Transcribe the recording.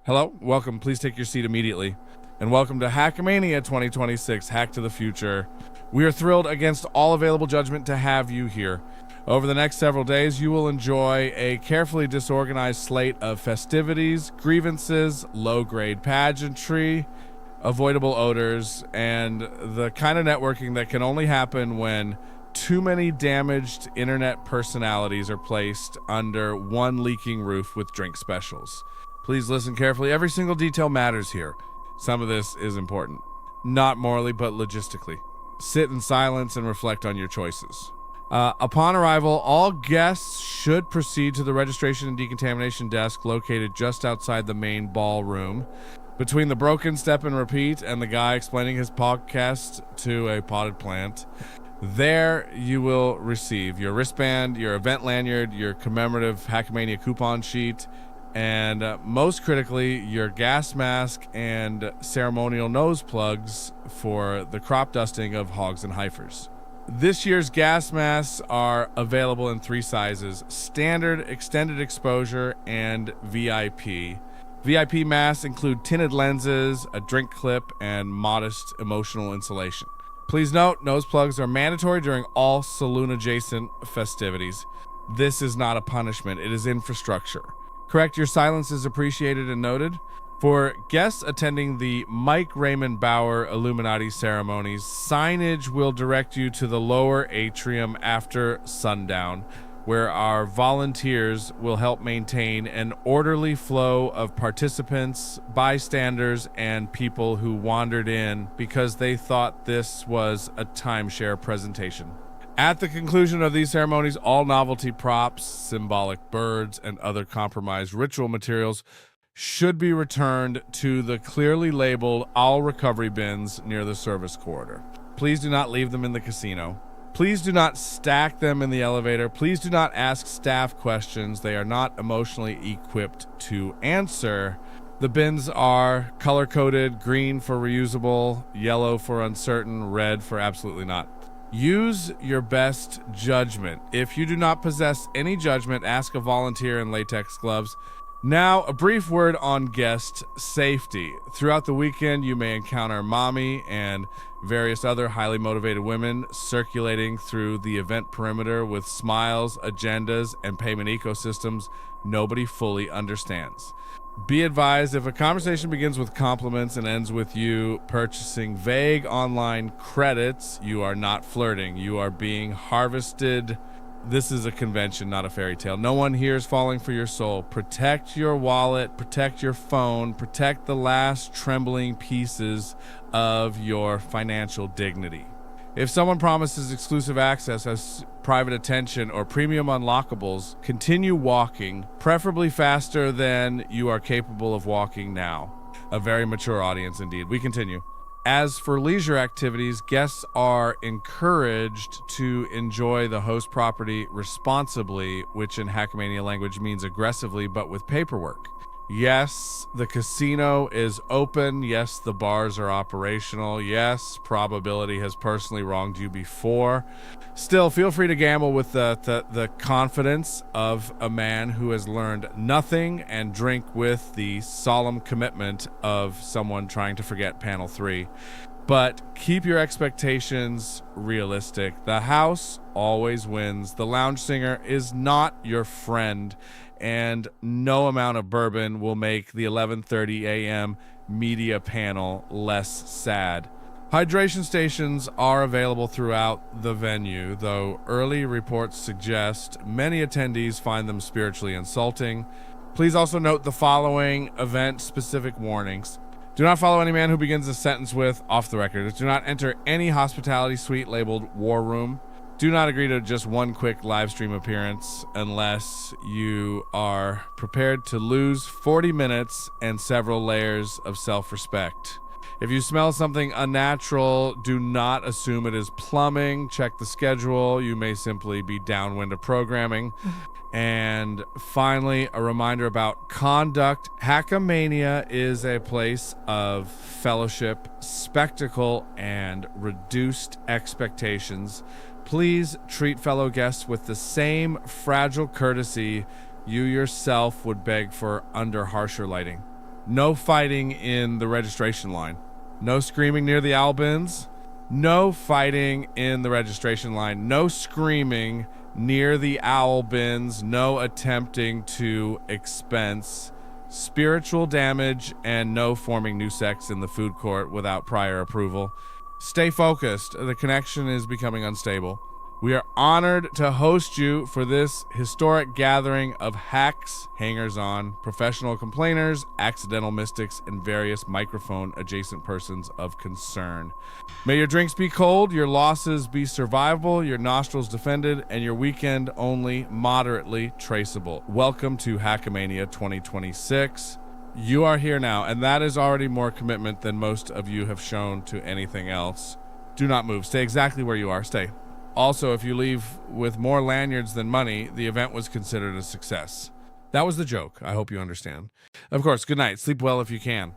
Hello, welcome. Please take your seat immediately. And welcome to Hackamania 2026, Hack to the Future. We are thrilled against all available judgment to have you here. Over the next several days, you will enjoy a carefully disorganized slate of festivities, grievances, low-grade pageantry, avoidable odors, and the kind of networking that can only happen when too many damaged internet personalities are placed under one leaking roof with drink specials. Please listen carefully. Every single detail matters here. Some of this is important. Not morally, but logistically. Sit in silence and reflect on your choices. Upon arrival, all guests should proceed to the registration and decontamination desk located just outside the main ballroom. Between the broken step and repeat and the guy explaining his podcast to a potted plant, there you will receive your wristband, your event lanyard, your commemorative Hackamania coupon sheet, and most critically, your gas mask and ceremonial nose plugs for the crop dusting of hogs and heifers. This year's gas masks are available in 3 sizes: standard, extended exposure, and VIP. VIP masks include tinted lenses, a drink clip, and modest emotional insulation. Please note, nose plugs are mandatory during all saloon-adjacent festivities. This is not a punishment, it is infrastructure. Correct, your silence is appreciated and noted. For guests attending the Mike Raymond Bauer Illuminati ceremonies, signage will direct you to the lower atrium after sundown, where our volunteers will help maintain an orderly flow of participants, bystanders, and people who wandered in because they thought this was a timeshare presentation. At the conclusion of these ceremonies, all novelty props, symbolic birds, and other compromised ritual materials should be returned to the clearly labeled all recovery bins near the service corridor. Please do not leave them in the casino. Please do not stack them in the elevator. Please do not ask staff questions they are not emotionally equipped to answer. The bins are color-coded: green for reusable, yellow for uncertain, red for absolutely not. Use your best judgment. If you do not possess any judgment, ask a volunteer in latex gloves. Now, a brief word on guest safety. Throughout the weekend, you may encounter mommy and various other highly motivated women circulating through the event perimeter with smiles, agendas, and payment ecosystems nobody fully understands. Be advised, if a conversation begins with compliments and ends with you purchasing vague online credits, you are not flirting. You are being harvested. This is a convention, not a fairy tale. No one here is falling for your soul. Protect your wallet, protect your phone, protect the last trembling pieces of your financial dignity. If someone promises exclusive access as private attention or premium unlockables, continue walking, preferably faster than you are capable of walking now. A very mature audience indeed. We continue. As for leisure activities, guests are encouraged to enjoy the host property responsibly, which in Hackamania language means aggressively, but with paperwork. Yes, the casino is open. Yes, the bars are operational. Yes, probability has personally wronged you before. Still, feel free to gamble with the confidence of a man who has learned nothing, and drink with the solemn commitment of someone trying to forget panel 3. But keep your expectations realistic. The house always wins. The lounge singer is not your friend, and no amount of bourbon will make the 11:30 a.m. media panel less sad. Hydration stations are available throughout the venue, though early reports suggest many attendees find them spiritually insulting. Please also note the following event-specific warnings. Do not follow any man who begins a sentence with "off the record." Do not enter any hospitality suite labeled "war room." Do not agree to just one quick live stream appearance unless you are prepared to lose 40 minutes and several layers of self-respect. If you smell something unnatural, do not assume it is plumbing. Check the schedule. You may simply be downwind of programming. And finally, a reminder about conduct. Hackamania is a place of fellowship, spectacle, and reduced expectations. Please treat fellow guests with the same fragile courtesy you yourself would beg for under harsher lighting. No fighting in the registration line. No screaming near the owl bins. No fighting in the registration line. No screaming near the owl bins. No attempting to expense spiritual damage, and no forming new sects in the food court without prior approval. Stay focused. The connection is becoming unstable. We are honored to host you for this historic gathering of hacks, hangers-on, professional complainers, accidental mystics, and various microphone-adjacent persons of concern. May your drinks be cold, your losses be survivable, your nostrils defended, and your weekend only moderately traceable. Welcome to Hackamania 2026. You are here now, and that is already more commitment than most of you have shown to anything else. Do not move. Stay exactly where you are. Stay. Also, if you leave with more lanyards than money, the event was considered a success. That was the joke. I hope you understand. Of course, good night. Sleep well if you can.